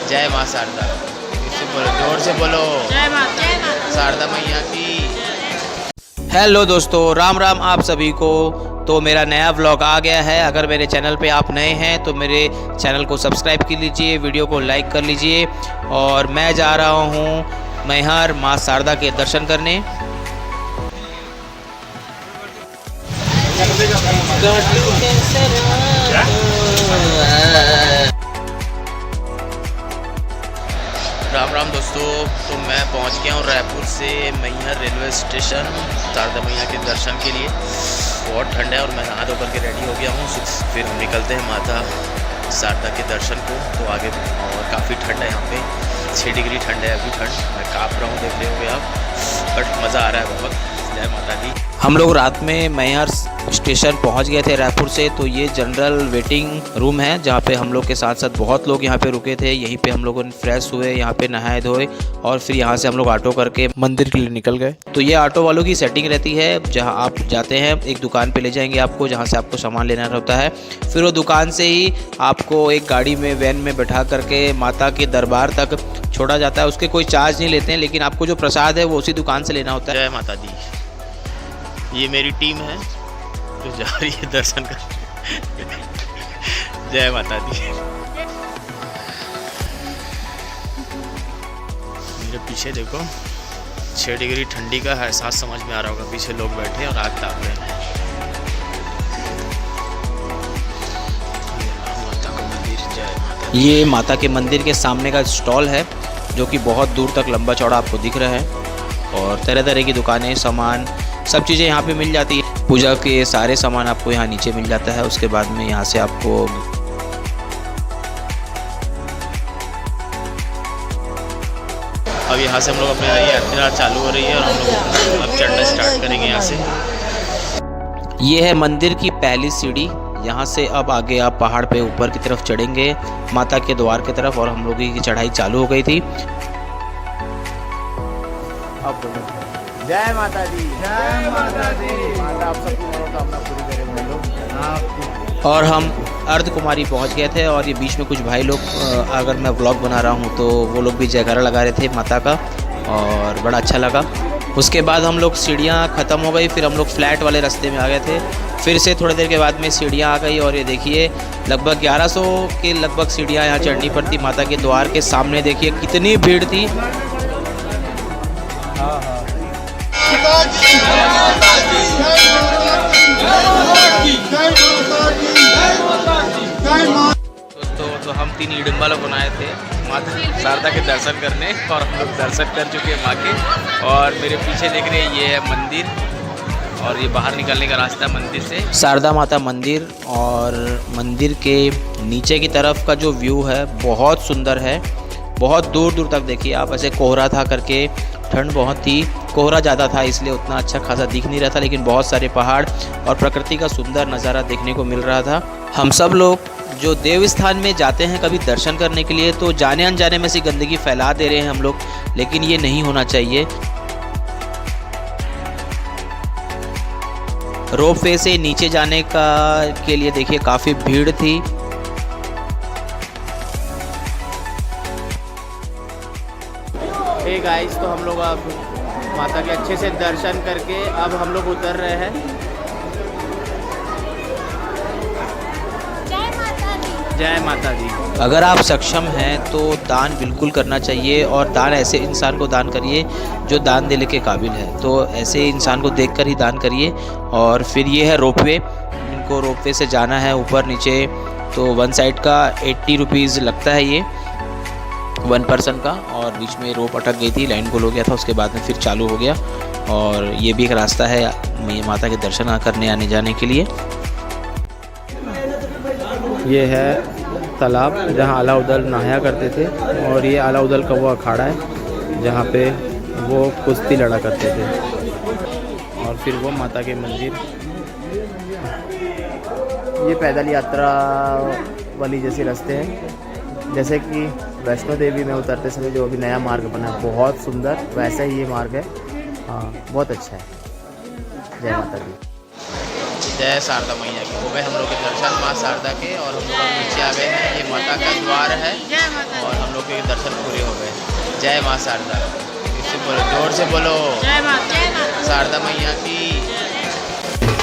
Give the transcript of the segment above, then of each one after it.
जय माँ शारदा। इससे बोलो, जोर से बोलो। जय माता शारदा मैया की। हेलो दोस्तों, राम राम आप सभी को। तो मेरा नया व्लॉग आ गया है। अगर मेरे चैनल पे आप नए हैं तो मेरे चैनल को सब्सक्राइब कर लीजिए, वीडियो को लाइक कर लीजिए। और मैं जा रहा हूँ मैहर माँ शारदा के दर्शन करने। राम राम दोस्तों, तो मैं पहुंच गया हूं रायपुर से मैहर रेलवे स्टेशन शारदा मैया के दर्शन के लिए। बहुत ठंड है और मैं नहा धो करके रेडी हो गया हूं। फिर हम निकलते हैं माता शारदा के दर्शन को। तो आगे और काफ़ी ठंड है यहाँ पे, 6 डिग्री ठंड है अभी। ठंड मैं काँप रहा हूँ, देख रहे होंगे आप, बट मज़ा आ रहा है बहुत। जय माता दी। हम लोग रात में मैहर स्टेशन पहुंच गए थे रायपुर से। तो ये जनरल वेटिंग रूम है जहां पे हम लोग के साथ साथ बहुत लोग यहां पे रुके थे। यहीं पे हम लोगों ने फ्रेश हुए, यहां पे नहाए धोए और फिर यहां से हम लोग ऑटो करके मंदिर के लिए निकल गए। तो ये ऑटो वालों की सेटिंग रहती है, जहां आप जाते हैं एक दुकान पे ले जाएंगे आपको, जहां से आपको सामान लेना होता है। फिर वो दुकान से ही आपको एक गाड़ी में, वैन में बैठा करके माता के दरबार तक छोड़ा जाता है। उसके कोई चार्ज नहीं लेते हैं, लेकिन आपको जो प्रसाद है वो उसी दुकान से लेना होता है। जय माता दी। ये मेरी टीम है जो जा रही है दर्शन कर। जय माता दी। मेरे पीछे देखो, 6 डिग्री ठंडी का एहसास समझ में आ रहा होगा। पीछे लोग बैठे हैं और आग ताप रहे हैं। माता का मंदिर, जय माता दी। ये माता के मंदिर के सामने का स्टॉल है जो कि बहुत दूर तक लंबा चौड़ा आपको दिख रहा है। और तरह तरह की दुकानें, सामान, सब चीज़ें यहाँ पे मिल जाती है। पूजा के सारे सामान आपको यहाँ नीचे मिल जाता है। उसके बाद में यहाँ से आपको अब यहाँ से हम लोग अपने यात्रा चालू हो रही है और हम लोग अब चढ़ना स्टार्ट करेंगे यहाँ से। ये है मंदिर की पहली सीढ़ी। यहाँ से अब आगे आप पहाड़ पे ऊपर की तरफ चढ़ेंगे माता के द्वार की तरफ। और हम लोगों की चढ़ाई चालू हो गई थी। अब जय माता दी। जय माता दी। माता आप सबकी मनोकामना पूरी करे हम लोग। और हम अर्ध कुमारी पहुँच गए थे। और ये बीच में कुछ भाई लोग, अगर मैं व्लॉग बना रहा हूँ तो वो लोग भी जयकारा लगा रहे थे माता का, और बड़ा अच्छा लगा। उसके बाद हम लोग सीढ़ियाँ ख़त्म हो गई, फिर हम लोग फ्लैट वाले रास्ते में आ गए थे। फिर से थोड़ी देर के बाद में सीढ़ियाँ आ गई और ये देखिए लगभग 1100 के लगभग सीढ़ियाँ यहाँ चढ़नी पड़ती माता के द्वार के सामने। देखिए कितनी भीड़ थी। तो हम 3 इडम्बा लोग बनाए थे माता शारदा के दर्शन करने, और हम लोग दर्शन कर चुके हैं माँ के। और मेरे पीछे देख रहे हैं, ये है मंदिर और ये बाहर निकलने का रास्ता मंदिर से। शारदा माता मंदिर, और मंदिर के नीचे की तरफ का जो व्यू है बहुत सुंदर है। बहुत दूर दूर तक देखिए आप। ऐसे कोहरा था करके, ठंड बहुत थी, कोहरा ज़्यादा था इसलिए उतना अच्छा खासा दिख नहीं रहा था, लेकिन बहुत सारे पहाड़ और प्रकृति का सुंदर नज़ारा देखने को मिल रहा था। हम सब लोग जो देव स्थान में जाते हैं कभी दर्शन करने के लिए, तो जाने अनजाने में से गंदगी फैला दे रहे हैं हम लोग, लेकिन ये नहीं होना चाहिए। रोपवे से नीचे जाने का के लिए देखिए काफ़ी भीड़ थी। हे गाइस, तो हम लोग अब माता के अच्छे से दर्शन करके अब हम लोग उतर रहे हैं। जय माता दी। अगर आप सक्षम हैं तो दान बिल्कुल करना चाहिए। और दान ऐसे इंसान को दान करिए जो दान देने के काबिल है। तो ऐसे इंसान को देखकर ही दान करिए। और फिर ये है रोपवे। इनको रोपवे से जाना है ऊपर नीचे। तो वन साइड का 80 रुपीज़ लगता है ये 1 पर्सन का। और बीच में रोप अटक गई थी, लाइन गोल हो गया था, उसके बाद में फिर चालू हो गया। और ये भी एक रास्ता है माता के दर्शन करने आने जाने के लिए। ये है तालाब जहाँ अलाउद्दीन नहाया करते थे। और ये अलाउद्दीन का वो अखाड़ा है जहाँ पे वो कुश्ती लड़ा करते थे। और फिर वो माता के मंदिर। ये पैदल यात्रा वाली जैसे रास्ते हैं, जैसे कि वैष्णो देवी में उतरते समय जो अभी नया मार्ग बना है, बहुत सुंदर वैसा ही ये मार्ग है। हाँ, बहुत अच्छा है। जय माता दी। जय शारदा मैया की। हो गए हम लोग के दर्शन माँ शारदा के, और हम लोग नीचे आ गए हैं। ये माता का द्वार है और हम लोग लोग के दर्शन पूरे हो गए। जय माँ शारदा। इससे बोलो, जोर से बोलो, जय माता। शारदा मैया की।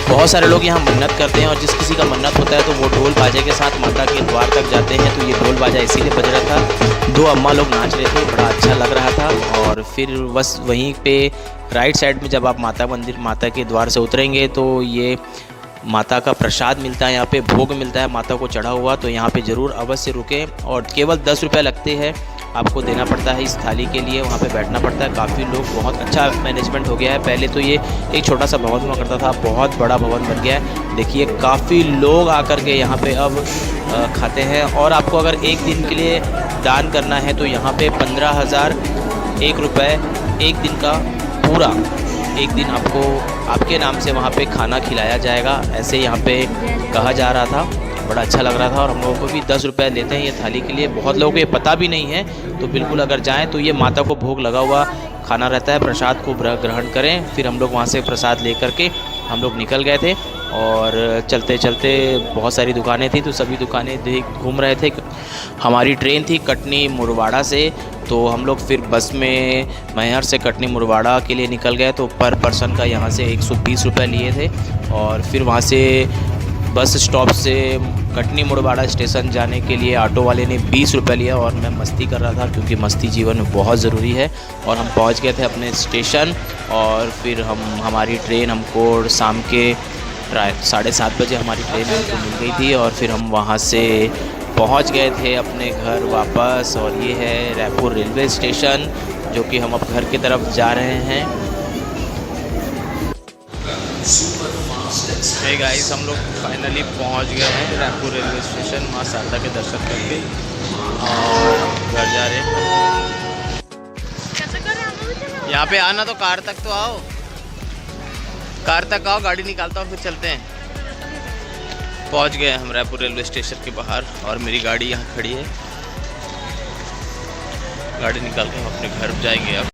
बहुत सारे लोग यहाँ मन्नत करते हैं और जिस किसी का मन्नत होता है तो वो ढोल बाजे के साथ माता के द्वार तक जाते हैं। तो ये ढोल बाजा इसीलिए बज रहा था, 2 अम्मा लोग नाच रहे थे, बड़ा अच्छा लग रहा था। और फिर बस वहीं पे राइट साइड में जब आप माता के द्वार से उतरेंगे तो ये माता का प्रसाद मिलता है, यहाँ पे भोग मिलता है माता को चढ़ा हुआ। तो यहाँ पे ज़रूर अवश्य रुकें और केवल 10 रुपये लगते हैं, आपको देना पड़ता है इस थाली के लिए, वहाँ पे बैठना पड़ता है। काफ़ी लोग, बहुत अच्छा मैनेजमेंट हो गया है। पहले तो ये एक छोटा सा भवन हुआ करता था, बहुत बड़ा भवन बन गया है। देखिए काफ़ी लोग आकर के यहाँ पे अब खाते हैं। और आपको अगर एक दिन के लिए दान करना है तो यहाँ पे 15,001 रुपये एक दिन का पूरा, एक दिन आपको आपके नाम से वहाँ पे खाना खिलाया जाएगा, ऐसे यहाँ पे कहा जा रहा था। बड़ा अच्छा लग रहा था और हम लोगों को भी 10 रुपये लेते हैं ये थाली के लिए। बहुत लोगों को ये पता भी नहीं है, तो बिल्कुल अगर जाएं तो ये माता को भोग लगा हुआ खाना रहता है, प्रसाद को ग्रहण करें। फिर हम लोग वहाँ से प्रसाद ले करके हम लोग निकल गए थे और चलते चलते बहुत सारी दुकानें थी, तो सभी दुकानें घूम रहे थे। हमारी ट्रेन थी कटनी मुरवाड़ा से, तो हम लोग फिर बस में मैहर से कटनी मुरवाड़ा के लिए निकल गए। तो पर पर्सन का यहाँ से 120 रुपये लिए थे और फिर वहाँ से बस स्टॉप से कटनी मुरवाड़ा स्टेशन जाने के लिए ऑटो वाले ने 20 रुपये लिया। और मैं मस्ती कर रहा था क्योंकि मस्ती जीवन में बहुत ज़रूरी है। और हम पहुंच गए थे अपने स्टेशन और फिर हमारी ट्रेन हमको शाम के 7:30 बजे हमारी ट्रेन हमको मिल गई थी और फिर हम वहां से पहुंच गए थे अपने घर वापस। और ये है रायपुर रेलवे स्टेशन, जो कि हम अब घर की तरफ जा रहे हैं। हे गाइस, हम लोग फाइनली पहुंच गए हैं रायपुर रेलवे स्टेशन, माँ शारदा के दर्शन करके और घर जा रहे हैं। यहाँ पे आना तो कार तक तो आओ, कार तक आओ, गाड़ी निकालता हूँ फिर चलते हैं। पहुंच गए हम रायपुर रेलवे स्टेशन के बाहर और मेरी गाड़ी यहाँ खड़ी है। गाड़ी निकाल के हम अपने घर जाएंगे अब।